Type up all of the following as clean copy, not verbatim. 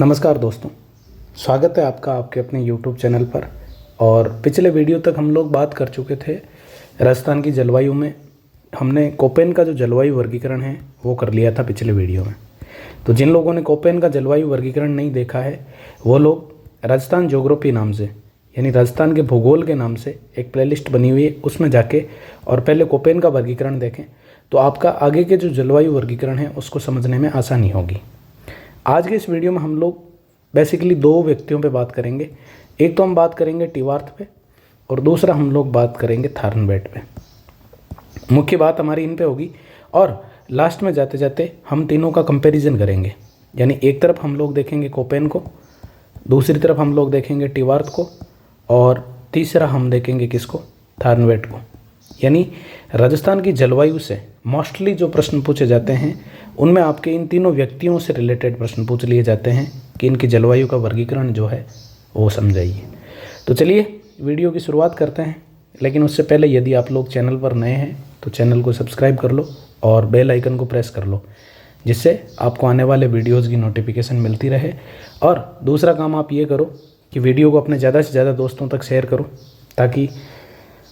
नमस्कार दोस्तों, स्वागत है आपका आपके अपने YouTube चैनल पर। और पिछले वीडियो तक हम लोग बात कर चुके थे राजस्थान की जलवायु में। हमने कोपेन का जो जलवायु वर्गीकरण है वो कर लिया था पिछले वीडियो में। तो जिन लोगों ने कोपेन का जलवायु वर्गीकरण नहीं देखा है वो लोग राजस्थान ज्योग्राफी नाम से, यानी राजस्थान के भूगोल के नाम से एक प्लेलिस्ट बनी हुई है, उसमें जाके और पहले कोपेन का वर्गीकरण देखें तो आपका आगे के जो जलवायु वर्गीकरण है उसको समझने में आसानी होगी। आज के इस वीडियो में हम लोग बेसिकली दो व्यक्तियों पे बात करेंगे। एक तो हम बात करेंगे टीवार्थ पे और दूसरा हम लोग बात करेंगे थार्नवेट पे। मुख्य बात हमारी इन पे होगी और लास्ट में जाते जाते हम तीनों का कंपैरिजन करेंगे। यानी एक तरफ हम लोग देखेंगे कोपेन को, दूसरी तरफ हम लोग देखेंगे टीवार्थ को और तीसरा हम देखेंगे किसको, थार्नवेट को। यानी राजस्थान की जलवायु से मोस्टली जो प्रश्न पूछे जाते हैं उनमें आपके इन तीनों व्यक्तियों से रिलेटेड प्रश्न पूछ लिए जाते हैं कि इनकी जलवायु का वर्गीकरण जो है वो समझाइए। तो चलिए वीडियो की शुरुआत करते हैं, लेकिन उससे पहले यदि आप लोग चैनल पर नए हैं तो चैनल को सब्सक्राइब कर लो और बेल आइकन को प्रेस कर लो, जिससे आपको आने वाले वीडियोज़ की नोटिफिकेशन मिलती रहे। और दूसरा काम आप ये करो कि वीडियो को अपने ज़्यादा से ज़्यादा दोस्तों तक शेयर करो, ताकि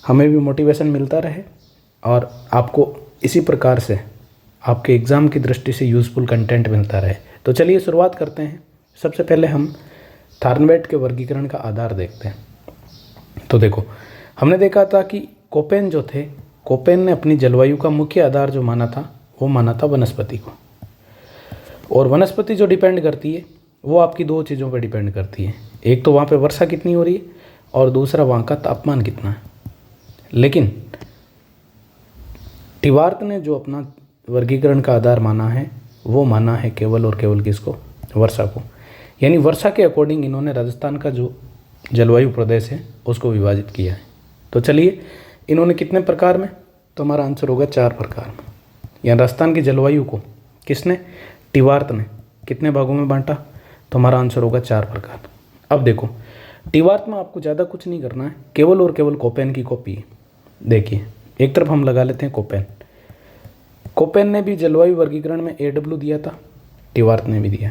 हमें भी मोटिवेशन मिलता रहे और आपको इसी प्रकार से आपके एग्ज़ाम की दृष्टि से यूज़फुल कंटेंट मिलता रहे। तो चलिए शुरुआत करते हैं। सबसे पहले हम थार्नवेट के वर्गीकरण का आधार देखते हैं। तो देखो, हमने देखा था कि कोपेन जो थे, कोपेन ने अपनी जलवायु का मुख्य आधार जो माना था वो माना था वनस्पति को। और वनस्पति जो डिपेंड करती है वो आपकी दो चीज़ों पर डिपेंड करती है। एक तो वहाँ पे वर्षा कितनी हो रही है और दूसरा वहाँ का तापमान कितना है। लेकिन टीवार्थ ने जो अपना वर्गीकरण का आधार माना है वो माना है केवल और केवल किसको, वर्षा को। यानी वर्षा के अकॉर्डिंग इन्होंने राजस्थान का जो जलवायु प्रदेश है उसको विभाजित किया है। तो चलिए, इन्होंने कितने प्रकार में, तो हमारा आंसर होगा 4 प्रकार में। यानी राजस्थान की जलवायु को किसने, टीवार्थ ने कितने भागों में बांटा, तो हमारा आंसर होगा 4 प्रकार। अब देखो, टीवार्थ में आपको ज़्यादा कुछ नहीं करना है, केवल और केवल कोपेन की कॉपी है। देखिए, एक तरफ हम लगा लेते हैं कोपेन। कोपेन ने भी जलवायु वर्गीकरण में AW दिया था, टीवार्थ ने भी दिया।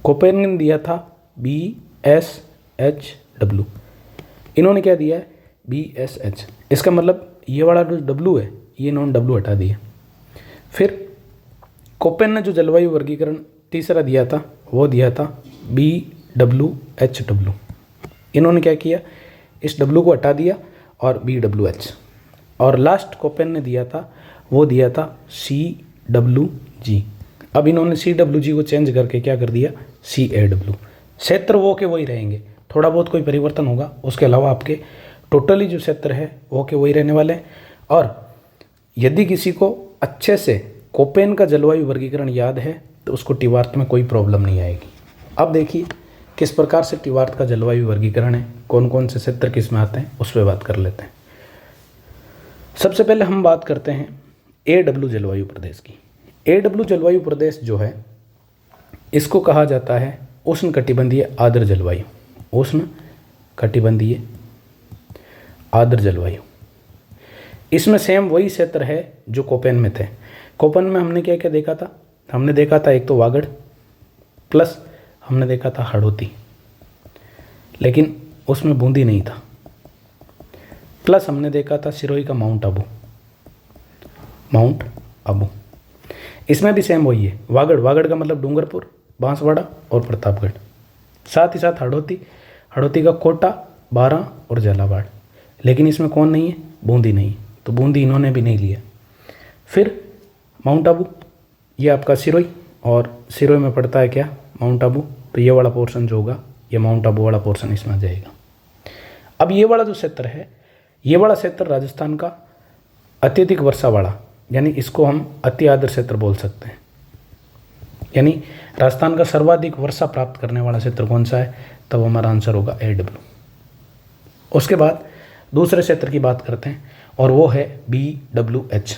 कोपेन ने दिया था BSHW, इन्होंने क्या दिया है, BSH। इसका मतलब ये वाला जो W है ये इन्होंने W हटा दिया। फिर कोपेन ने जो जलवायु वर्गीकरण तीसरा दिया था वो दिया था BWHW। इन्होंने क्या किया, इस W को हटा दिया और BWH। और लास्ट कोपेन ने दिया था वो दिया था CWG। अब इन्होंने CWG को चेंज करके क्या कर दिया, CAW। क्षेत्र वो के वही रहेंगे, थोड़ा बहुत कोई परिवर्तन होगा, उसके अलावा आपके टोटली जो क्षेत्र है वो के वही रहने वाले हैं। और यदि किसी को अच्छे से कोपेन का जलवायु वर्गीकरण याद है तो उसको टीवार्थ में कोई प्रॉब्लम नहीं आएगी। अब देखिए किस प्रकार से टीवार्थ का जलवायु वर्गीकरण है, कौन कौन से क्षेत्र किस में आते हैं उस पर बात कर लेते हैं। सबसे पहले हम बात करते हैं AW जलवायु प्रदेश की। AW जलवायु प्रदेश जो है इसको कहा जाता है उष्ण कटिबंधीय आर्द्र जलवायु। उष्ण कटिबंधीय आर्द्र जलवायु, इसमें सेम वही क्षेत्र है जो कोपेन में थे। कोपेन में हमने क्या क्या देखा था, हमने देखा था एक तो वागड़ प्लस हमने देखा था हाड़ौती, लेकिन उसमें बूंदी नहीं था, प्लस हमने देखा था सिरोही का माउंट आबू। इसमें भी सेम वही है, वागड़ का मतलब डूंगरपुर, बांसवाड़ा और प्रतापगढ़। साथ ही साथ हाड़ौती का कोटा, बारां और झालावाड़। लेकिन इसमें कौन नहीं है, बूंदी नहीं, तो बूंदी इन्होंने भी नहीं लिया। फिर माउंट आबू, ये आपका सिरोही, और सिरोही में पड़ता है क्या, माउंट आबू। तो ये वाला पोर्शन जो होगा ये माउंट आबू वाला पोर्शन इसमें आ जाएगा। अब ये वाला जो क्षेत्र है, ये वाला क्षेत्र राजस्थान का अत्यधिक वर्षा वाला, यानी इसको हम अति आर्द्र क्षेत्र बोल सकते हैं। यानी राजस्थान का सर्वाधिक वर्षा प्राप्त करने वाला क्षेत्र कौन सा है, तब हमारा आंसर होगा AW। उसके बाद दूसरे क्षेत्र की बात करते हैं और वो है BWH।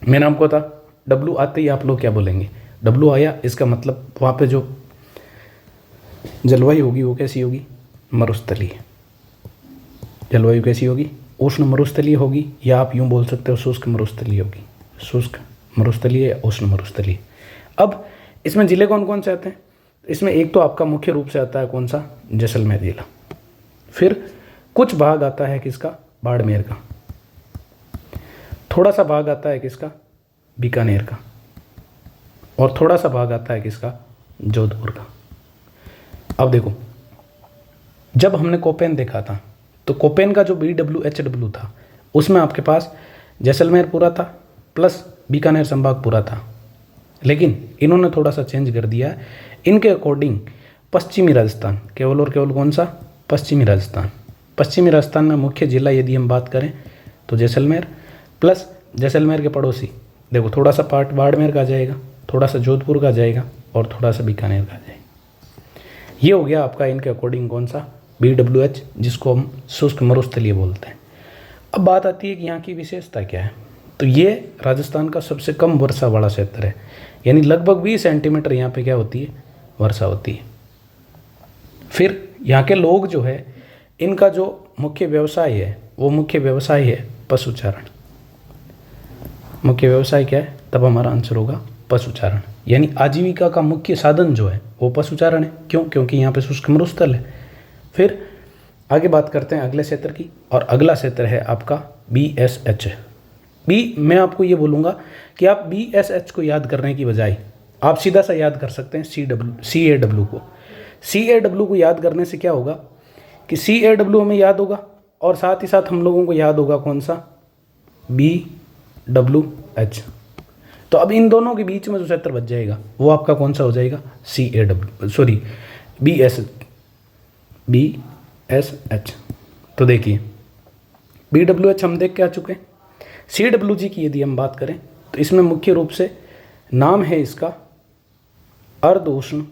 मैंने आपको था W आते ही आप लोग क्या बोलेंगे, W आया, इसका मतलब वहाँ पे जो जलवायु होगी वो कैसी होगी, मरुस्थलीय। जलवायु कैसी होगी, उष्ण मरुस्थलीय होगी, या आप यूँ बोल सकते हो शुष्क मरुस्थलीय होगी। शुष्क मरुस्थलीय या उष्ण मरुस्थलीय। अब इसमें जिले कौन कौन से आते हैं, इसमें एक तो आपका मुख्य रूप से आता है कौन सा, जैसलमेर जिला। फिर कुछ भाग आता है किसका, बाड़मेर का। थोड़ा सा भाग आता है किसका, बीकानेर का। और थोड़ा सा भाग आता है किसका, जोधपुर का। अब देखो, जब हमने कोपेन देखा था तो कोपेन का जो BWHW था उसमें आपके पास जैसलमेर पूरा था प्लस बीकानेर संभाग पूरा था। लेकिन इन्होंने थोड़ा सा चेंज कर दिया है। इनके अकॉर्डिंग पश्चिमी राजस्थान, केवल और केवल कौन सा, पश्चिमी राजस्थान। पश्चिमी राजस्थान में मुख्य जिला यदि हम बात करें तो जैसलमेर, प्लस जैसलमेर के पड़ोसी देखो, थोड़ा सा पार्ट बाड़मेर का जाएगा, थोड़ा सा जोधपुर का जाएगा और थोड़ा सा बीकानेर का जाएगा। ये हो गया आपका इनके अकॉर्डिंग कौन सा, BWH, जिसको हम शुष्क मरुस्थलीय बोलते हैं। अब बात आती है कि यहाँ की विशेषता क्या है। तो ये राजस्थान का सबसे कम वर्षा वाला क्षेत्र है, यानी लगभग 20 सेंटीमीटर यहाँ पे क्या होती है, वर्षा होती है। फिर यहाँ के लोग जो है, इनका जो मुख्य व्यवसाय है वो मुख्य व्यवसाय है पशुचारण। मुख्य व्यवसाय क्या है, तब हमारा आंसर होगा पशुचारण। यानी आजीविका का मुख्य साधन जो है वो पशुचारण है। क्यों, क्योंकि यहाँ पे शुष्क मरुस्थल है। फिर आगे बात करते हैं अगले क्षेत्र की, और अगला क्षेत्र है आपका BSH। मैं आपको ये बोलूँगा कि आप BSH को याद करने की बजाय आप सीधा सा याद कर सकते हैं CAW को। CAW को याद करने से क्या होगा कि CAW हमें याद होगा और साथ ही साथ हम लोगों को याद होगा कौन सा, BWH। तो अब इन दोनों के बीच में जो क्षेत्र बच जाएगा वो आपका कौन सा हो जाएगा, BSH। तो देखिए, BWH हम देख के आ चुके हैं। CWG की यदि हम बात करें तो इसमें मुख्य रूप से नाम है इसका अर्ध उष्ण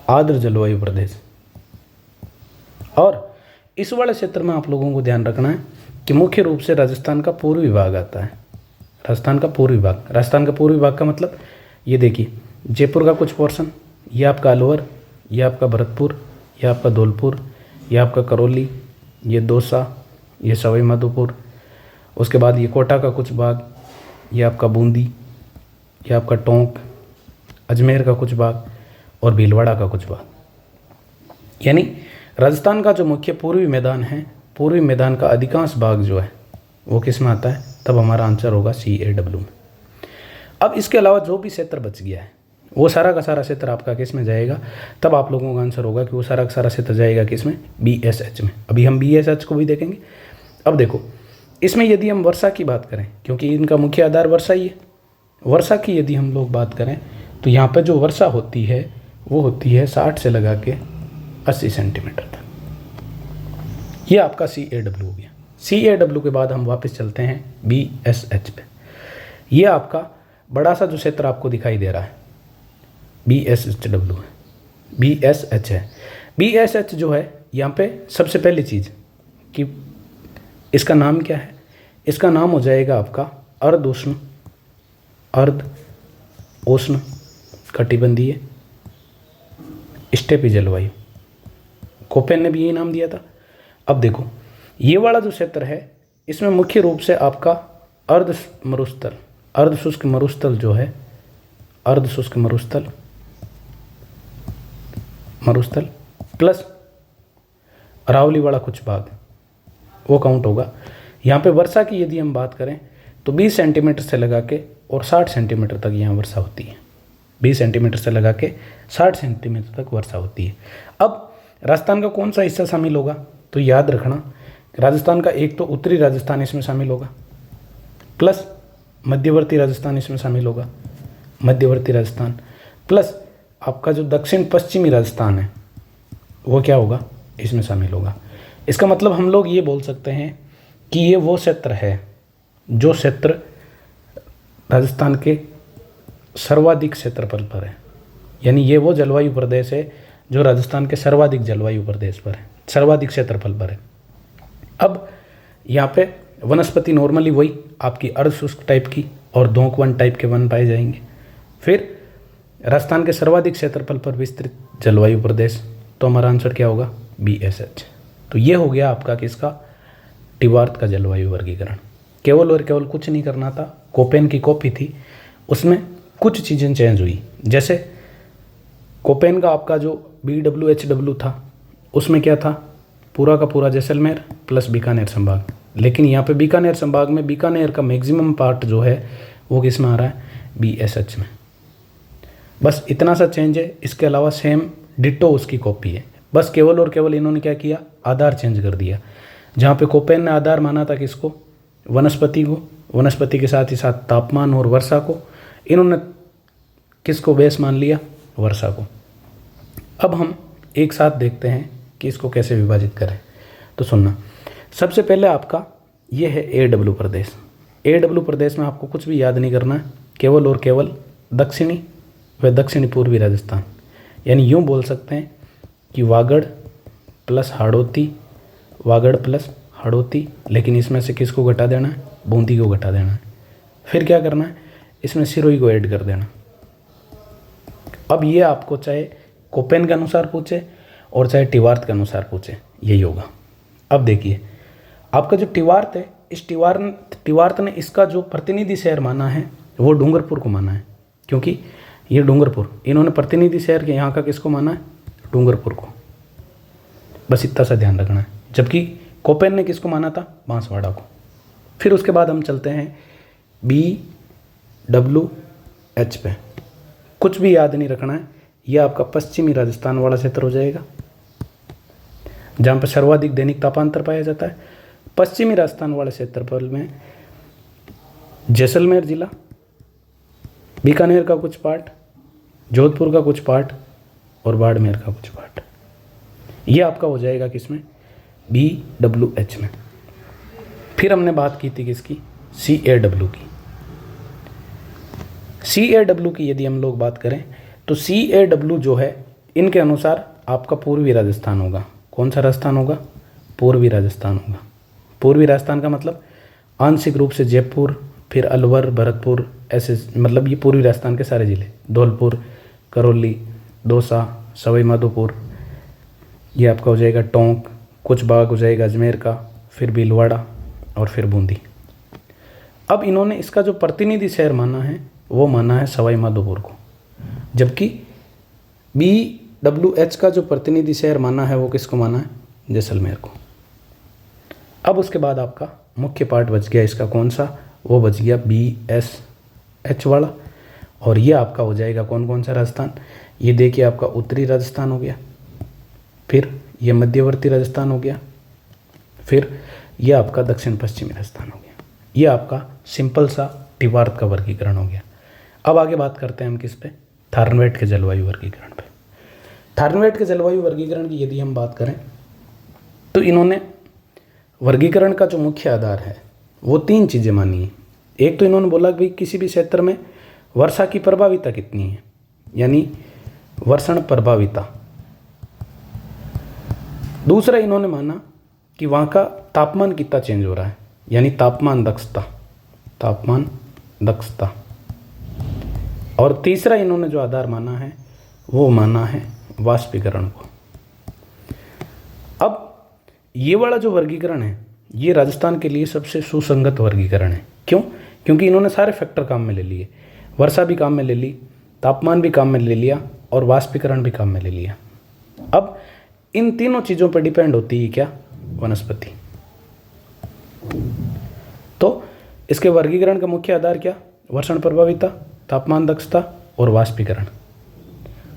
आर्द्र जलवायु प्रदेश। और इस वाले क्षेत्र में आप लोगों को ध्यान रखना है कि मुख्य रूप से राजस्थान का पूर्वी भाग आता है। राजस्थान का पूर्वी भाग का मतलब ये देखिए, जयपुर का कुछ पोर्शन, ये आपका अलवर, ये आपका भरतपुर, ये आपका धौलपुर, ये आपका करौली, ये दौसा, ये सवाई माधोपुर, उसके बाद ये कोटा का कुछ भाग, ये आपका बूंदी, ये आपका टोंक, अजमेर का कुछ भाग और भीलवाड़ा का कुछ भाग। यानी राजस्थान का जो मुख्य पूर्वी मैदान है, पूर्वी मैदान का अधिकांश भाग जो है वो किस में आता है, तब हमारा आंसर होगा CAW में। अब इसके अलावा जो भी क्षेत्र बच गया है वो सारा का सारा क्षेत्र आपका किस में जाएगा, तब आप लोगों का आंसर होगा कि वो सारा का सारा क्षेत्र जाएगा किस में, BSH में। अभी हम BSH को भी देखेंगे। अब देखो, इसमें यदि हम वर्षा की बात करें, क्योंकि इनका मुख्य आधार वर्षा ही है, वर्षा की यदि हम लोग बात करें तो यहाँ पर जो वर्षा होती है वो होती है 60 से लगा के 80 सेंटीमीटर तक। ये आपका CAW हो गया। CAW के बाद हम वापस चलते हैं BSH पे। ये आपका बड़ा सा जो क्षेत्र आपको दिखाई दे रहा है BSHW है, BSH है। BSH जो है, यहाँ पे सबसे पहली चीज़ कि इसका नाम क्या है, इसका नाम हो जाएगा आपका अर्ध उष्ण कटिबंधीय स्टेपी जलवायु। कोपेन ने भी यही नाम दिया था। अब देखो, ये वाला जो क्षेत्र है इसमें मुख्य रूप से आपका अर्ध शुष्क मरुस्थल जो है, अर्ध शुष्क मरुस्थल प्लस अरावली वाला कुछ भाग वो काउंट होगा। यहाँ पे वर्षा की यदि हम बात करें तो 20 सेंटीमीटर से लगा के और 60 सेंटीमीटर तक यहाँ वर्षा होती है। 20 सेंटीमीटर से लगा के 60 सेंटीमीटर तक वर्षा होती है। अब राजस्थान का कौन सा हिस्सा शामिल होगा, तो याद रखना राजस्थान का एक तो उत्तरी राजस्थान इसमें शामिल होगा, प्लस मध्यवर्ती राजस्थान इसमें शामिल होगा, मध्यवर्ती राजस्थान प्लस आपका जो दक्षिण पश्चिमी राजस्थान है वो क्या होगा, इसमें शामिल होगा। इसका मतलब हम लोग ये बोल सकते हैं कि ये वो क्षेत्र है जो क्षेत्र राजस्थान के सर्वाधिक क्षेत्रफल पर है। यानी ये वो जलवायु प्रदेश है जो राजस्थान के सर्वाधिक जलवायु प्रदेश पर है, सर्वाधिक क्षेत्रफल पर है। अब यहाँ पे वनस्पति नॉर्मली वही आपकी अर्ध शुष्क टाइप की और दोंक वन टाइप के वन पाए जाएंगे। फिर राजस्थान के सर्वाधिक क्षेत्रफल पर विस्तृत जलवायु प्रदेश, तो हमारा आंसर क्या होगा, BSH। तो ये हो गया आपका किसका, टिवार्थ का जलवायु वर्गीकरण। केवल और केवल कुछ नहीं करना था, कोपेन की कॉपी थी, उसमें कुछ चीज़ें चेंज हुई। जैसे कोपेन का आपका जो BWHW था उसमें क्या था, पूरा का पूरा जैसलमेर प्लस बीकानेर संभाग, लेकिन यहाँ पे बीकानेर संभाग में बीकानेर का मैक्सिमम पार्ट जो है वो किस में आ रहा है, BSH में। बस इतना सा चेंज है, इसके अलावा सेम डिट्टो उसकी कॉपी है। बस केवल और केवल इन्होंने क्या किया, आधार चेंज कर दिया। जहाँ पे कोपेन ने आधार माना था किसको, वनस्पति को, वनस्पति के साथ ही साथ तापमान और वर्षा को, इन्होंने किसको बेस मान लिया, वर्षा को। अब हम एक साथ देखते हैं कि इसको कैसे विभाजित करें। तो सुनना, सबसे पहले आपका ये है AW प्रदेश। AW प्रदेश में आपको कुछ भी याद नहीं करना है, केवल और केवल दक्षिणी व दक्षिणी पूर्वी राजस्थान, यानी यूँ बोल सकते हैं कि वागड़ प्लस हाड़ौती, वागड़ प्लस हाड़ौती, लेकिन इसमें से किसको घटा देना है, बूंदी को घटा देना है। फिर क्या करना है, इसमें सिरोही को ऐड कर देना। अब ये आपको चाहे कोपेन के अनुसार पूछे और चाहे टिवार्थ के अनुसार पूछे, यही होगा। अब देखिए आपका जो टिवार्थ है, इस टिवार्थ ने इसका जो प्रतिनिधि शहर माना है वो डूंगरपुर को माना है, क्योंकि ये डूंगरपुर, इन्होंने प्रतिनिधि शहर के यहाँ का किसको माना है, डूंगरपुर को। बस इतना सा ध्यान रखना है। जबकि कोपेन ने किसको माना था, बांसवाड़ा को। फिर उसके बाद हम चलते हैं BWH पे। कुछ भी याद नहीं रखना है, यह आपका पश्चिमी राजस्थान वाला क्षेत्र हो जाएगा, जहाँ पर सर्वाधिक दैनिक तापांतर पाया जाता है। पश्चिमी राजस्थान वाले क्षेत्रफल में जैसलमेर जिला, बीकानेर का कुछ पार्ट, जोधपुर का कुछ पार्ट और बाड़मेर का कुछ पार्ट, ये आपका हो जाएगा किसमें, BWH में। फिर हमने बात की थी किसकी, CAW की। CAW की यदि हम लोग बात करें तो CAW जो है, इनके अनुसार आपका पूर्वी राजस्थान होगा। कौन सा राजस्थान होगा, पूर्वी राजस्थान होगा। पूर्वी राजस्थान का मतलब आंशिक रूप से जयपुर, फिर अलवर, भरतपुर, ऐसे मतलब ये पूर्वी राजस्थान के सारे ज़िले, धौलपुर, करौली, दौसा, सवाई माधोपुर, ये आपका हो जाएगा टोंक, कुछ भाग हो जाएगा अजमेर का, फिर भीलवाड़ा और फिर बूंदी। अब इन्होंने इसका जो प्रतिनिधि शहर माना है वो माना है सवाई माधोपुर को, जबकि BWH का जो प्रतिनिधि शहर माना है वो किसको माना है, जैसलमेर को। अब उसके बाद आपका मुख्य पार्ट बच गया इसका, कौन सा, वो बच गया BSH वाला। और ये आपका हो जाएगा कौन कौन सा राजस्थान, ये देखिए आपका उत्तरी राजस्थान हो गया, फिर ये मध्यवर्ती राजस्थान हो गया, फिर ये आपका दक्षिण पश्चिमी राजस्थान हो गया। ये आपका सिंपल सा टिवार्थ का वर्गीकरण हो गया। अब आगे बात करते हैं हम किस पे, थार्नवेट के जलवायु वर्गीकरण पे। थार्नवेट के जलवायु वर्गीकरण की यदि हम बात करें तो इन्होंने वर्गीकरण का जो मुख्य आधार है वो 3 चीज़ें मानी हैं। एक तो इन्होंने बोला कि भाई किसी भी क्षेत्र में वर्षा की प्रभाविता कितनी है, यानी वर्षण प्रभाविता। दूसरा इन्होंने माना कि वहाँ का तापमान कितना चेंज हो रहा है, यानी तापमान दक्षता, तापमान दक्षता। और तीसरा इन्होंने जो आधार माना है वो माना है वाष्पीकरण को। अब ये वाला जो वर्गीकरण है ये राजस्थान के लिए सबसे सुसंगत वर्गीकरण है। क्यों? क्योंकि इन्होंने सारे फैक्टर काम में ले लिए, वर्षा भी काम में ले ली, तापमान भी काम में ले लिया और वाष्पीकरण भी काम में ले लिया। अब इन तीनों चीज़ों पर डिपेंड होती है क्या, वनस्पति। तो इसके वर्गीकरण का मुख्य आधार क्या, वर्षण प्रभाविता, तापमान दक्षता और वाष्पीकरण।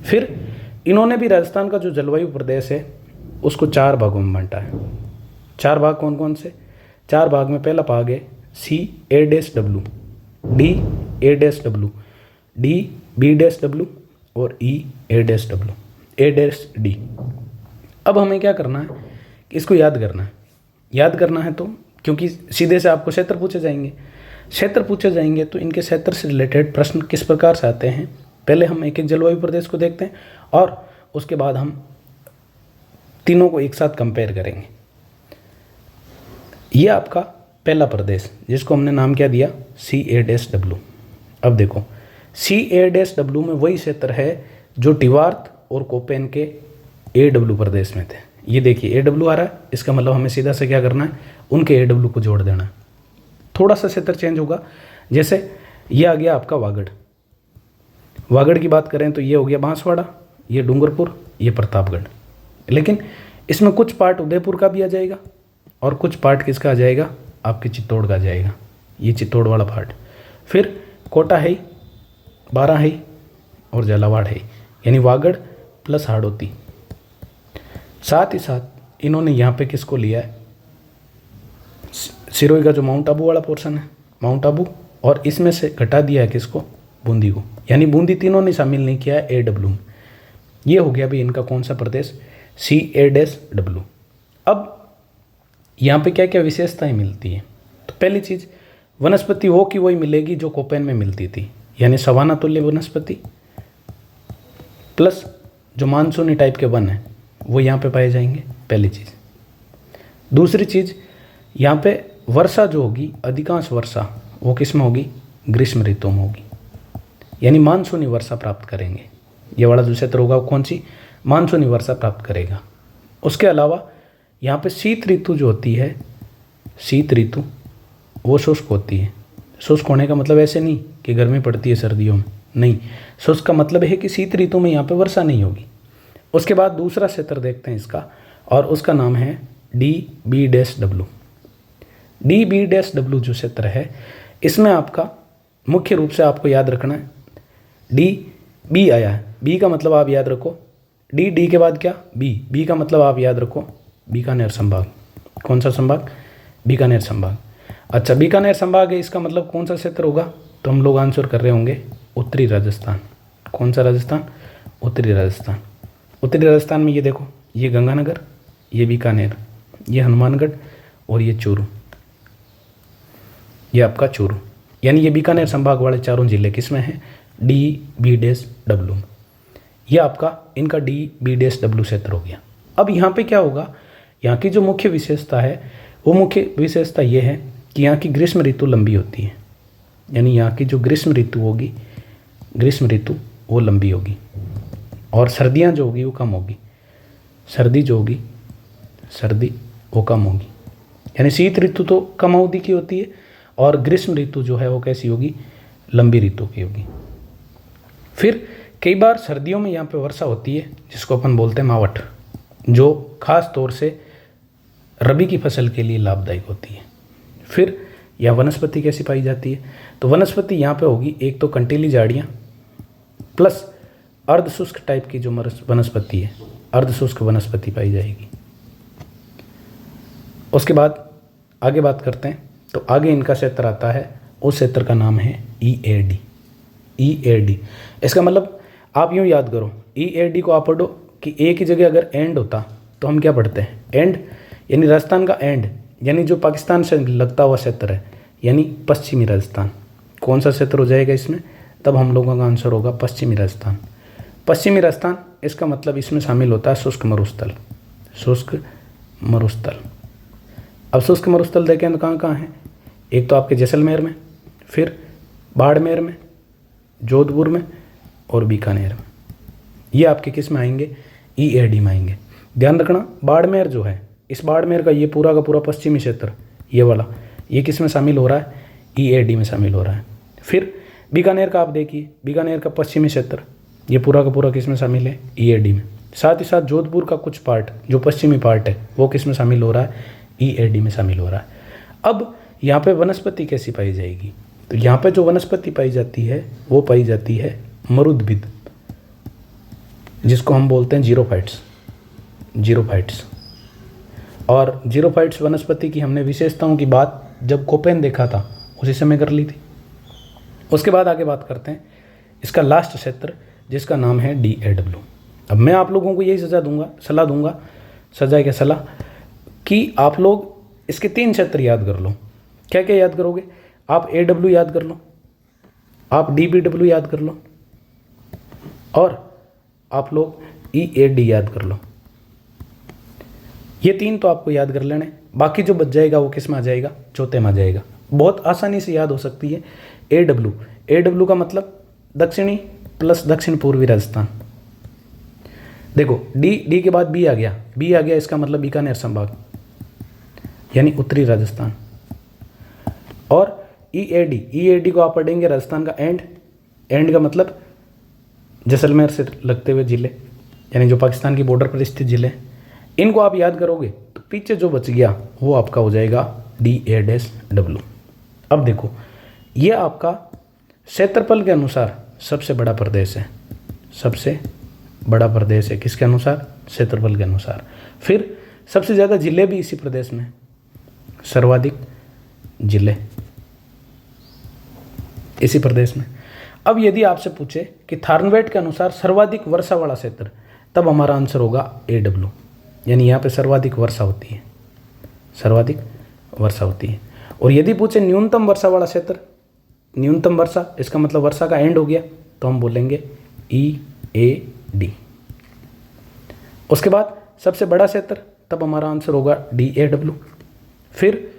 फिर इन्होंने भी राजस्थान का जो जलवायु प्रदेश है उसको 4 भागों में बांटा है। 4 भाग कौन कौन से, 4 भाग में पहला भाग है CAW, DAW, DBW और EAW, AD। अब हमें क्या करना है, इसको याद करना है। याद करना है तो क्योंकि सीधे से आपको क्षेत्र पूछे जाएंगे, क्षेत्र पूछे जाएंगे तो इनके क्षेत्र से रिलेटेड प्रश्न किस प्रकार से आते हैं, पहले हम एक एक जलवायु प्रदेश को देखते हैं और उसके बाद हम तीनों को एक साथ कंपेयर करेंगे। ये आपका पहला प्रदेश जिसको हमने नाम क्या दिया, CAW। अब देखो CAW में वही क्षेत्र है जो टिवार्थ और कोपेन के AW प्रदेश में थे। ये देखिए AW आ रहा है, इसका मतलब हमें सीधा से क्या करना है, उनके AW को जोड़ देना है। थोड़ा सा क्षेत्र चेंज होगा, जैसे ये आ गया आपका वागड़। वागड़ की बात करें तो ये हो गया बांसवाड़ा, ये डूंगरपुर, ये प्रतापगढ़। लेकिन इसमें कुछ पार्ट उदयपुर का भी आ जाएगा और कुछ पार्ट किसका आ जाएगा, आपके चित्तौड़ का आ जाएगा, ये चित्तौड़ वाला पार्ट। फिर कोटा है, बारा है और झालावाड़ है, यानी वागड़ प्लस हाड़ौती। साथ ही साथ इन्होंने यहाँ पे किसको लिया है, सिरोही का जो माउंट आबू वाला पोर्शन है, माउंट आबू, और इसमें से घटा दिया है किसको, बूंदी को, यानी बूंदी तीनों ने शामिल नहीं किया है AW। ये हो गया भी इनका कौन सा प्रदेश, CA-W। अब यहाँ पे क्या क्या विशेषताएं मिलती हैं, तो पहली चीज़ वनस्पति वो की वही मिलेगी जो कोपेन में मिलती थी, यानी सवाना तुल्य वनस्पति प्लस जो मानसूनी टाइप के वन हैं वो यहाँ पे पाए जाएंगे, पहली चीज़। दूसरी चीज़, यहाँ पे वर्षा जो होगी, अधिकांश वर्षा वो किस में होगी, ग्रीष्म ऋतु में होगी, यानी मानसूनी वर्षा प्राप्त करेंगे। ये वाला जो क्षेत्र होगा वो कौन सी, मानसूनी वर्षा प्राप्त करेगा। उसके अलावा यहाँ पे शीत ऋतु जो होती है, शीत ऋतु वो शुष्क होती है। शुष्क होने का मतलब ऐसे नहीं कि गर्मी पड़ती है सर्दियों में, नहीं, शुष्क का मतलब है कि शीत ऋतु में यहाँ पे वर्षा नहीं होगी। उसके बाद दूसरा क्षेत्र देखते हैं इसका, और उसका नाम है DB-W। DB-W जो क्षेत्र है, इसमें आपका मुख्य रूप से आपको याद रखना है, DB आया है, B का मतलब आप याद रखो, D के बाद क्या, B का मतलब आप याद रखो, बीकानेर संभाग। कौन सा संभाग, बीकानेर संभाग। अच्छा, बीकानेर संभाग है, इसका मतलब कौन सा क्षेत्र होगा, तो हम लोग आंसर कर रहे होंगे उत्तरी राजस्थान। कौन सा राजस्थान, उत्तरी राजस्थान। उत्तरी राजस्थान में ये देखो, ये गंगानगर, ये बीकानेर, ये हनुमानगढ़ और ये चूरू, ये आपका चूरू, यानी ये बीकानेर संभाग वाले चारों जिले किस में हैं, DB-W। ये आपका इनका DB-W क्षेत्र हो गया। अब यहाँ पे क्या होगा, यहाँ की जो मुख्य विशेषता है वो मुख्य विशेषता ये है कि यहाँ की ग्रीष्म ऋतु लंबी होती है, यानी यहाँ की जो ग्रीष्म ऋतु होगी, ग्रीष्म ऋतु वो लंबी होगी, और सर्दियाँ जो होगी वो कम होगी। सर्दी जो होगी, सर्दी वो कम होगी, यानी शीत ऋतु तो कम अवधि की होती है, और ग्रीष्म ऋतु जो है वो कैसी होगी, लंबी ऋतु की होगी। फिर कई बार सर्दियों में यहाँ पे वर्षा होती है, जिसको अपन बोलते हैं मावठ, जो खास तौर से रबी की फसल के लिए लाभदायक होती है। फिर यह वनस्पति कैसी पाई जाती है, तो वनस्पति यहाँ पे होगी एक तो कंटीली झाड़ियाँ प्लस अर्धशुष्क टाइप की जो वनस्पति है, अर्धशुष्क वनस्पति पाई जाएगी। उसके बाद आगे बात करते हैं, तो आगे इनका क्षेत्र आता है, उस क्षेत्र का नाम है EAD। EAD इसका मतलब आप यूँ याद करो, EAD को आप पढ़ो कि एक ही जगह अगर एंड होता तो हम क्या पढ़ते हैं, एंड, यानी राजस्थान का एंड, यानी जो पाकिस्तान से लगता हुआ क्षेत्र है, यानी पश्चिमी राजस्थान। कौन सा क्षेत्र हो जाएगा इसमें, तब हम लोगों का आंसर होगा पश्चिमी राजस्थान। पश्चिमी राजस्थान इसका मतलब इसमें शामिल होता है शुष्क मरुस्थल, शुष्क मरुस्थल। अब शुष्क मरुस्थल देखें तो कहाँ कहाँ हैं, एक तो आपके जैसलमेर में, फिर बाड़मेर में, जोधपुर में और बीकानेर में। ये आपके किस में आएंगे, EAD में आएंगे। ध्यान रखना, बाड़मेर जो है, इस बाड़मेर का ये पूरा का पूरा पश्चिमी क्षेत्र, ये वाला, ये किस में शामिल हो रहा है, EAD में शामिल हो रहा है। फिर बीकानेर का आप देखिए, बीकानेर का पश्चिमी क्षेत्र, ये पूरा का पूरा किस में शामिल है, EAD में। साथ ही साथ जोधपुर का कुछ पार्ट जो पश्चिमी पार्ट है वो किस में शामिल हो रहा है, EAD में शामिल हो रहा है। अब यहाँ पे वनस्पति कैसी पाई जाएगी, तो यहाँ पे जो वनस्पति पाई जाती है वो पाई जाती है मरुद्भिद, जिसको हम बोलते हैं जीरोफाइट्स, जीरोफाइट्स। और जीरोफाइट्स वनस्पति की हमने विशेषताओं की बात जब कोपेन देखा था उसी समय कर ली थी। उसके बाद आगे बात करते हैं इसका लास्ट क्षेत्र, जिसका नाम है DAW। अब मैं आप लोगों को यही सलाह दूंगा, सजा क्या सलाह, कि आप लोग इसके 3 क्षेत्र याद कर लो। क्या क्या याद करोगे, आप AW याद कर लो, आप DBW याद कर लो, और आप लोग EAD याद कर लो। ये 3 तो आपको याद कर लेने, बाकी जो बच जाएगा वो किस में आ जाएगा, चौथे में आ जाएगा। बहुत आसानी से याद हो सकती है AW का मतलब दक्षिणी प्लस दक्षिण पूर्वी राजस्थान। देखो डी के बाद B आ गया, इसका मतलब बीकानेर संभाग यानी उत्तरी राजस्थान। और EAD को आप पढ़ेंगे राजस्थान का एंड का मतलब जैसलमेर से लगते हुए जिले, यानी जो पाकिस्तान की बॉर्डर पर स्थित जिले, इनको आप याद करोगे तो पीछे जो बच गया वो आपका हो जाएगा DA-W। अब देखो ये आपका क्षेत्रफल के अनुसार सबसे बड़ा प्रदेश है, सबसे बड़ा प्रदेश है किसके अनुसार? क्षेत्रफल के अनुसार। फिर सबसे ज़्यादा जिले भी इसी प्रदेश में, सर्वाधिक जिले इसी प्रदेश में। अब यदि आपसे पूछे कि थार्नवेट के अनुसार सर्वाधिक वर्षा वाला क्षेत्र, तब हमारा आंसर होगा AW, यानी यहाँ पे सर्वाधिक वर्षा होती है, सर्वाधिक वर्षा होती है। और यदि पूछे न्यूनतम वर्षा वाला क्षेत्र, न्यूनतम वर्षा इसका मतलब वर्षा का एंड हो गया, तो हम बोलेंगे EAD। उसके बाद सबसे बड़ा क्षेत्र, तब हमारा आंसर होगा DAW। फिर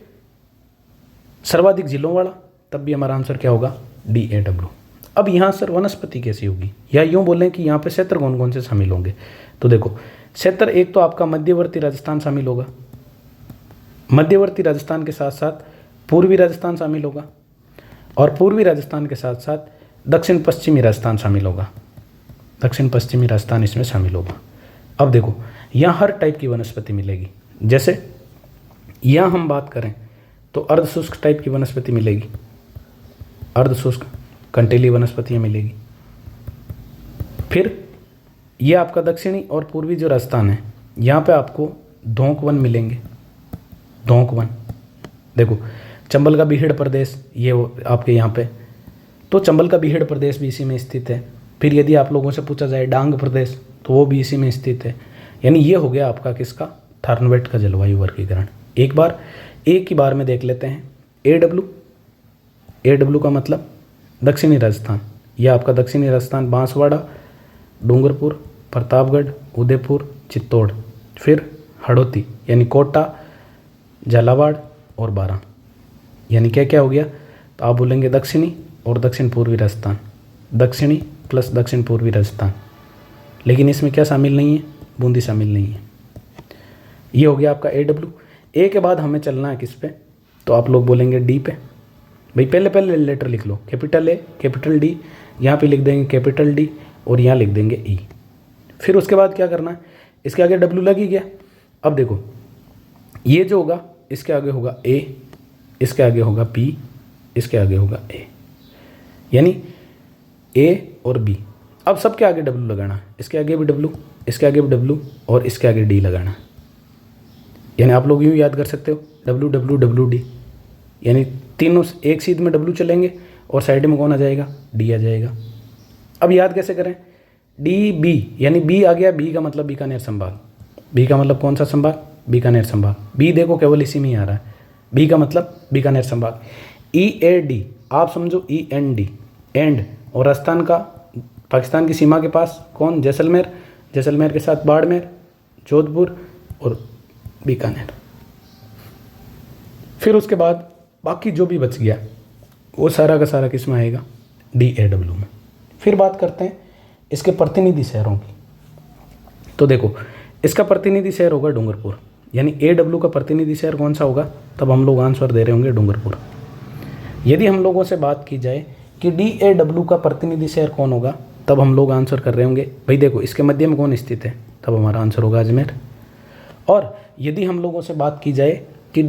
सर्वाधिक जिलों वाला, तब भी हमारा आंसर क्या होगा? DAW। अब यहाँ सर वनस्पति कैसी होगी, या यूँ बोलें कि यहाँ पे क्षेत्र कौन कौन से शामिल होंगे? तो देखो क्षेत्र एक तो आपका मध्यवर्ती राजस्थान शामिल होगा, मध्यवर्ती राजस्थान के साथ साथ पूर्वी राजस्थान शामिल होगा, और पूर्वी राजस्थान के साथ साथ दक्षिण पश्चिमी राजस्थान शामिल होगा, दक्षिण पश्चिमी राजस्थान इसमें शामिल होगा। अब देखो यहाँ हर टाइप की वनस्पति मिलेगी, जैसे यहाँ हम बात करें तो अर्धशुष्क टाइप की वनस्पति मिलेगी, अर्धशुष्क कंटीली वनस्पतियाँ मिलेगी। फिर ये आपका दक्षिणी और पूर्वी जो राजस्थान है, यहाँ पे आपको धोंक वन मिलेंगे, धोंक वन। देखो चंबल का बीहड़ प्रदेश ये आपके यहाँ पे, तो चंबल का बीहड़ प्रदेश भी इसी में स्थित है। फिर यदि आप लोगों से पूछा जाए डांग प्रदेश, तो वो भी इसी में स्थित है। यानी ये हो गया आपका किसका? थार्नवेट का जलवायु वर्गीकरण। एक ही बार में देख लेते हैं। AW का मतलब दक्षिणी राजस्थान, यह आपका दक्षिणी राजस्थान बांसवाड़ा, डूंगरपुर, प्रतापगढ़, उदयपुर, चित्तौड़, फिर हड़ौती यानी कोटा, झालावाड़ और बारां, यानी क्या क्या हो गया? तो आप बोलेंगे दक्षिणी और दक्षिण पूर्वी राजस्थान, दक्षिणी प्लस दक्षिण पूर्वी राजस्थान। लेकिन इसमें क्या शामिल नहीं है? बूंदी शामिल नहीं है। ये हो गया आपका AW। ए के बाद हमें चलना है किस पे? तो आप लोग बोलेंगे D पे। भाई पहले लेटर लिख लो, कैपिटल A, कैपिटल D, यहाँ पे लिख देंगे कैपिटल D और यहाँ लिख देंगे E। फिर उसके बाद क्या करना है? इसके आगे W लग ही गया। अब देखो ये जो होगा इसके आगे होगा A, इसके आगे होगा B, इसके आगे होगा A, यानी A और B। अब सबके आगे W लगाना है, इसके आगे भी W, इसके आगे भी W और इसके आगे D लगाना है। यानी आप लोग यूँ याद कर सकते हो WWWD, यानी तीनों एक सीध में W चलेंगे और साइड में कौन आ जाएगा? D आ जाएगा। अब याद कैसे करें? DB यानी B आ गया, B का मतलब बीकानेर संभाग, B का मतलब कौन सा संभाग? बीकानेर संभाग। B देखो केवल इसी में ही आ रहा है, B का मतलब बीकानेर संभाग। EAD आप समझो END, एंड, और राजस्थान का पाकिस्तान की सीमा के पास कौन? जैसलमेर, जैसलमेर के साथ बाड़मेर, जोधपुर और बीकानेर। फिर उसके बाद बाकी जो भी बच गया वो सारा का सारा किस में आएगा? DAW में। फिर बात करते हैं इसके प्रतिनिधि शहरों की। तो देखो इसका प्रतिनिधि शहर होगा डूंगरपुर, यानी AW का प्रतिनिधि शहर कौन सा होगा? तब हम लोग आंसर दे रहे होंगे डूंगरपुर। यदि हम लोगों से बात की जाए कि DAW का प्रतिनिधि शहर कौन होगा, तब हम लोग आंसर कर रहे होंगे भाई देखो इसके मध्य में कौन स्थित है? तब हमारा आंसर होगा अजमेर। और यदि हम लोगों से बात की जाए कि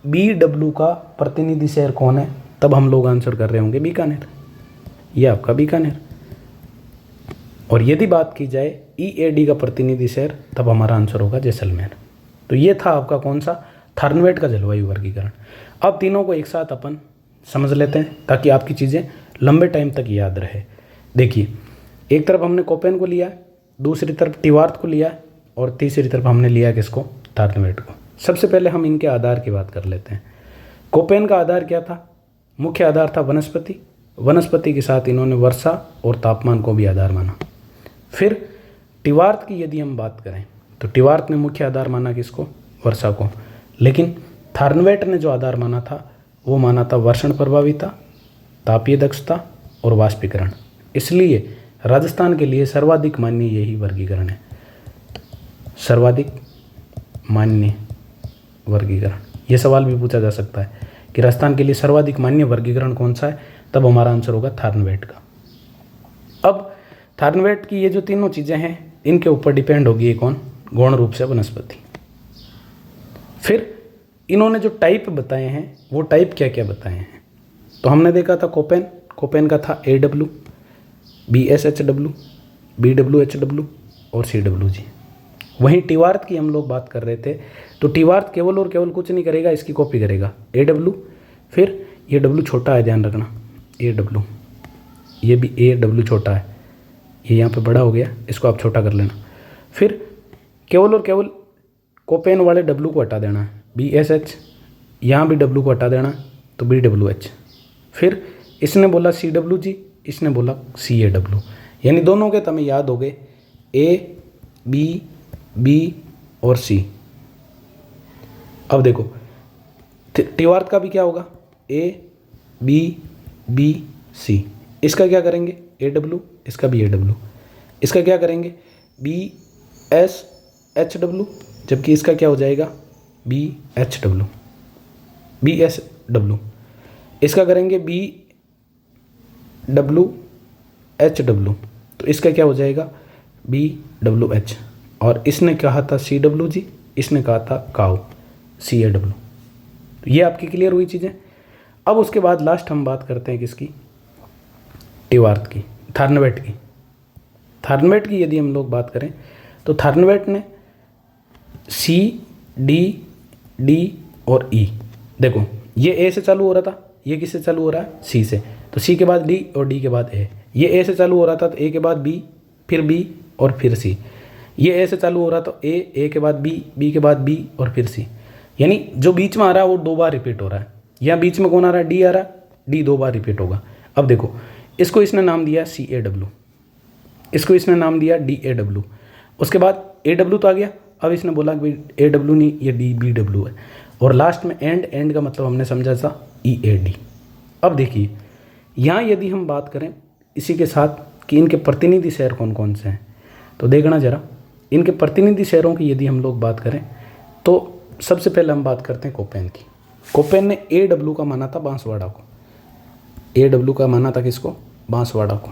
BW का प्रतिनिधि शहर कौन है, तब हम लोग आंसर कर रहे होंगे बीकानेर, ये आपका बीकानेर। और यदि बात की जाए EAD का प्रतिनिधि शहर, तब हमारा आंसर होगा जैसलमेर। तो ये था आपका कौन सा? थार्नवेट का जलवायु वर्गीकरण। अब तीनों को एक साथ अपन समझ लेते हैं ताकि आपकी चीज़ें लंबे टाइम तक याद रहे। देखिए एक तरफ हमने कोपेन को लिया, दूसरी तरफ टिवार्थ को लिया और तीसरी तरफ हमने लिया किसको? थार्नवेट को। सबसे पहले हम इनके आधार की बात कर लेते हैं। कोपेन का आधार क्या था? मुख्य आधार था वनस्पति, वनस्पति के साथ इन्होंने वर्षा और तापमान को भी आधार माना। फिर टिवार्थ की यदि हम बात करें तो टिवार्थ ने मुख्य आधार माना किसको? वर्षा को। लेकिन थार्नवेट ने जो आधार माना था वो माना था वर्षण प्रभाविता, तापीय दक्षता और वाष्पीकरण। इसलिए राजस्थान के लिए सर्वाधिक मान्य यही वर्गीकरण है, सर्वाधिक मान्य वर्गीकरण। ये सवाल भी पूछा जा सकता है कि राजस्थान के लिए सर्वाधिक मान्य वर्गीकरण कौन सा है, तब हमारा आंसर होगा थार्नवेट का। अब थार्नवेट की ये जो तीनों चीज़ें हैं इनके ऊपर डिपेंड होगी ये कौन, गौण रूप से वनस्पति। फिर इन्होंने जो टाइप बताए हैं वो टाइप क्या क्या बताए हैं, तो हमने देखा था कोपेन का था AW, BSHW, BWHW और CWG। वहीं टिवार्थ की हम लोग बात कर रहे थे, तो टिवार्थ केवल और केवल कुछ नहीं करेगा, इसकी कॉपी करेगा AW, फिर ये W छोटा है, ध्यान रखना AW, ये भी AW छोटा है, ये यहाँ पे बड़ा हो गया, इसको आप छोटा कर लेना। फिर केवल और केवल कोपेन वाले W को हटा देना है, BSH, यहाँ भी W को हटा देना है, तो BWH। फिर इसने बोला CWG, इसने बोला CAW, यानी दोनों के तुम्हें याद हो गए A, B और C। अब देखो टिवार्थ का भी क्या होगा, A, B, C। इसका क्या करेंगे AW, इसका भी AW। इसका क्या करेंगे BSHW, जबकि इसका क्या हो जाएगा BSW। इसका करेंगे BWHW, तो इसका क्या हो जाएगा BWH। और इसने कहा था CWG, इसने कहा था काउ CAW। तो ये आपकी क्लियर हुई चीज़ें। अब उसके बाद लास्ट हम बात करते हैं किसकी, टिवार्थ की, थार्नवेट की। थार्नवेट की यदि हम लोग बात करें तो थार्नवेट ने C, D, D और E, देखो ये A से चालू हो रहा था, ये किससे चालू हो रहा है C से, तो C के बाद D और D के बाद A। ये A से चालू हो रहा था तो A के बाद B, फिर B और फिर C। ये A से चालू हो रहा तो A के बाद B, B के बाद B और फिर C। यानी जो बीच में आ रहा है वो 2 बार रिपीट हो रहा है। यहाँ बीच में कौन आ रहा है, D आ रहा है, D 2 बार रिपीट होगा। अब देखो इसको इसने नाम दिया CAW, इसको इसने नाम दिया DAW, उसके बाद AW तो आ गया। अब इसने बोला कि AW नहीं, ये DBW है, और लास्ट में एंड का मतलब हमने समझा था EAD। अब देखिए यहाँ यदि हम बात करें इसी के साथ कि इनके प्रतिनिधि शहर कौन कौन से हैं, तो देखना जरा इनके प्रतिनिधि शहरों की यदि हम लोग बात करें तो सबसे पहले हम बात करते हैं कोपेन की। कोपेन ने AW का माना था बांसवाड़ा को, AW का माना था किसको, बांसवाड़ा को।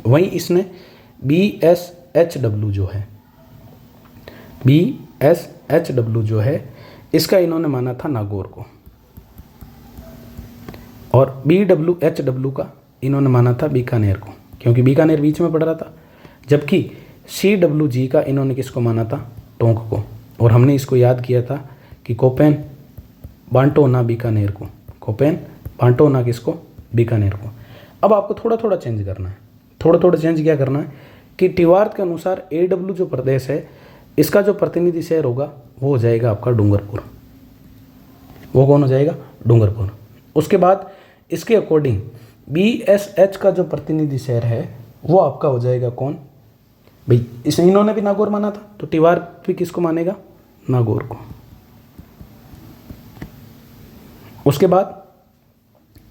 वहीं इसने BSHW जो है इसका इन्होंने माना था नागौर को, और BWHW का इन्होंने माना था बीकानेर को, क्योंकि बीकानेर बीच में पड़ रहा था। जबकि CWG का इन्होंने किसको माना था, टोंक को। और हमने इसको याद किया था कि कोपेन बांटो ना बीकानेर को, कोपेन बांटो ना किसको, बीकानेर को। अब आपको थोड़ा थोड़ा चेंज करना है, थोड़ा चेंज क्या करना है कि टिवार्थ के अनुसार AW जो प्रदेश है इसका जो प्रतिनिधि शहर होगा वो हो जाएगा आपका डूंगरपुर। वो कौन हो जाएगा, डूंगरपुर। उसके बाद इसके अकॉर्डिंग BSH का जो प्रतिनिधि शहर है वो आपका हो जाएगा कौन भाई, इन्होंने भी नागौर माना था, तो टिवार्थ भी किसको मानेगा, नागौर को। उसके बाद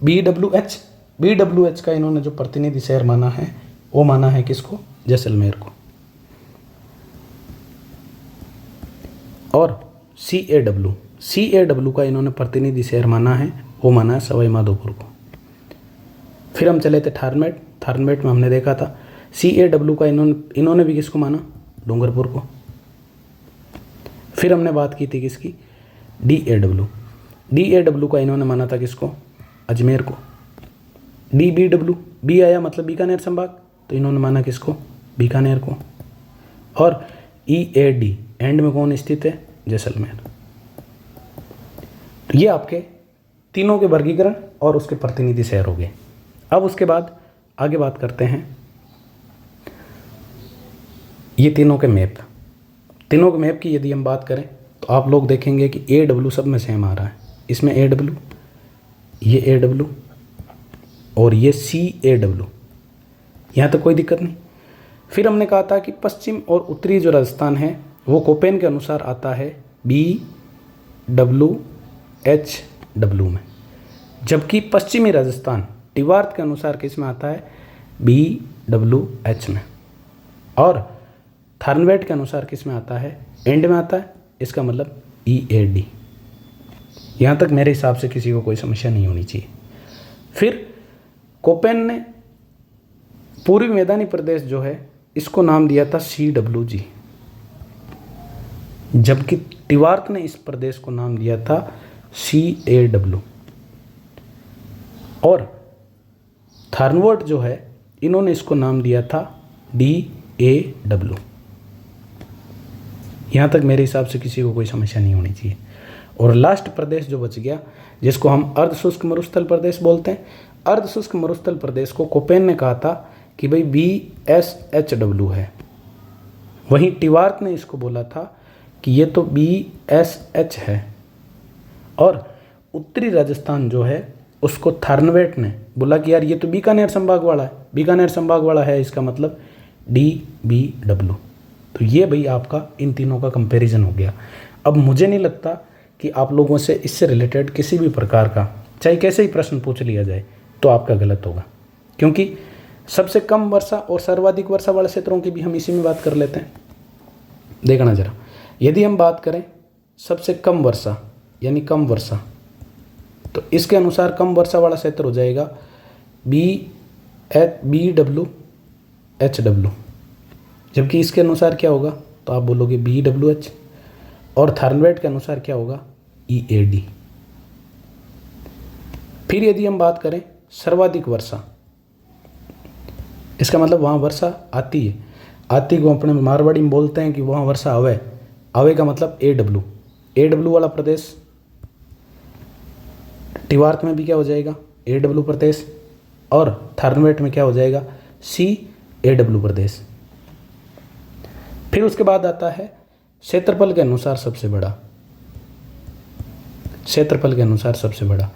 BWH का इन्होंने जो प्रतिनिधि शहर माना है वो माना है किसको, जैसलमेर को। और CAW का इन्होंने प्रतिनिधि शहर माना है, वो माना है सवाई माधोपुर को। फिर हम चले थे थारनमेट में हमने देखा था CAW का इन्होंने भी किसको माना, डूंगरपुर को। फिर हमने बात की थी किसकी, DAW का इन्होंने माना था किसको, अजमेर को। DBW, B आया मतलब बीकानेर संभाग, तो इन्होंने माना किसको, बीकानेर को। और EAD एंड में कौन स्थित है, जैसलमेर। तो ये आपके तीनों के वर्गीकरण और उसके प्रतिनिधि शहर हो गए। अब उसके बाद आगे बात करते हैं ये तीनों के मैप की यदि हम बात करें तो आप लोग देखेंगे कि AW सब में सेम आ रहा है। इसमें AW, ये AW और ये CAW, यहाँ तक कोई दिक्कत नहीं। फिर हमने कहा था कि पश्चिम और उत्तरी जो राजस्थान है वो कोपेन के अनुसार आता है BWHW में, जबकि पश्चिमी राजस्थान टिवार्थ के अनुसार किस में आता है, BWH में। और थार्नवेट के अनुसार किस में आता है, एंड में आता है, इसका मतलब EAD। यहाँ तक मेरे हिसाब से किसी को कोई समस्या नहीं होनी चाहिए। फिर कोपेन ने पूर्वी मैदानी प्रदेश जो है इसको नाम दिया था CWG, जबकि टिवार्क ने इस प्रदेश को नाम दिया था CAW। और थारनवट जो है इन्होंने इसको नाम दिया था DAW। यहाँ तक मेरे हिसाब से किसी को कोई समस्या नहीं होनी चाहिए। और लास्ट प्रदेश जो बच गया, जिसको हम अर्ध शुष्क मरुस्थल प्रदेश बोलते हैं, अर्ध शुष्क मरुस्थल प्रदेश को कोपेन ने कहा था कि भाई BSHW है। वहीं टिवार्क ने इसको बोला था कि ये तो BSH है। और उत्तरी राजस्थान जो है उसको थारनवेट ने बोला कि यार ये तो बीकानेर संभाग वाला है, बीकानेर संभाग वाला है, इसका मतलब DBW। तो ये भाई आपका इन तीनों का कंपैरिजन हो गया। अब मुझे नहीं लगता कि आप लोगों से इससे रिलेटेड किसी भी प्रकार का चाहे कैसे ही प्रश्न पूछ लिया जाए तो आपका गलत होगा, क्योंकि सबसे कम वर्षा और सर्वाधिक वर्षा वाले क्षेत्रों की भी हम इसी में बात कर लेते हैं। देखना जरा, यदि हम बात करें सबसे कम वर्षा यानी कम वर्षा, तो इसके अनुसार कम वर्षा वाला क्षेत्र हो जाएगा BWHW, जबकि इसके अनुसार क्या होगा तो आप बोलोगे BWH, और थारनवेट के अनुसार क्या होगा EAD। फिर यदि हम बात करें सर्वाधिक वर्षा, इसका मतलब वहाँ वर्षा आती है, आती को अपने मारवाड़ी में बोलते हैं कि वहाँ वर्षा आवे, आवे का मतलब AW वाला प्रदेश। टिवार्क में भी क्या हो जाएगा AW प्रदेश, और थारनवेट में क्या हो जाएगा CAW प्रदेश। फिर उसके बाद आता है क्षेत्रफल के अनुसार सबसे बड़ा, क्षेत्रफल के अनुसार सबसे बड़ा।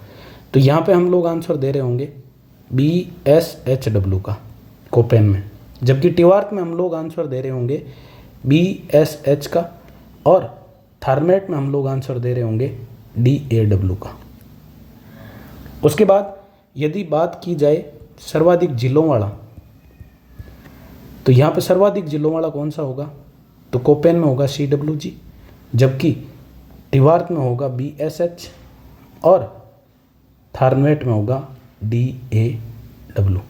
तो यहाँ पे हम लोग आंसर दे रहे होंगे BSHW का कोपेन में, जबकि टिवार्क में हम लोग आंसर दे रहे होंगे BSH का, और थारनवेट में हम लोग आंसर दे रहे होंगे DAW का। उसके बाद यदि बात की जाए सर्वाधिक जिलों वाला, तो यहाँ पे सर्वाधिक जिलों वाला कौन सा होगा तो कोपेन में होगा CWG, जबकि टिवार्क में होगा BSH, और थारनवेट में होगा DAW।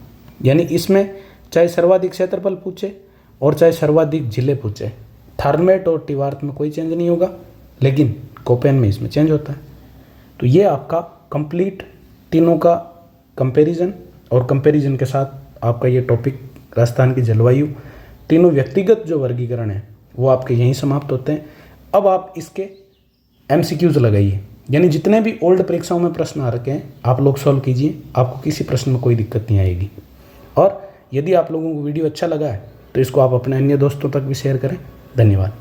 यानी इसमें चाहे सर्वाधिक क्षेत्रफल पूछे और चाहे सर्वाधिक जिले पूछे, थारनवेट और टिवार्क में कोई चेंज नहीं होगा, लेकिन कोपेन में इसमें चेंज होता है। तो ये आपका कंप्लीट तीनों का कंपैरिजन, और कंपैरिजन के साथ आपका ये टॉपिक राजस्थान की जलवायु, तीनों व्यक्तिगत जो वर्गीकरण है वो आपके यहीं समाप्त होते हैं। अब आप इसके MCQs लगाइए, यानी जितने भी ओल्ड परीक्षाओं में प्रश्न आ रखे हैं आप लोग सॉल्व कीजिए, आपको किसी प्रश्न में कोई दिक्कत नहीं आएगी। और यदि आप लोगों को वीडियो अच्छा लगा है तो इसको आप अपने अन्य दोस्तों तक भी शेयर करें। धन्यवाद।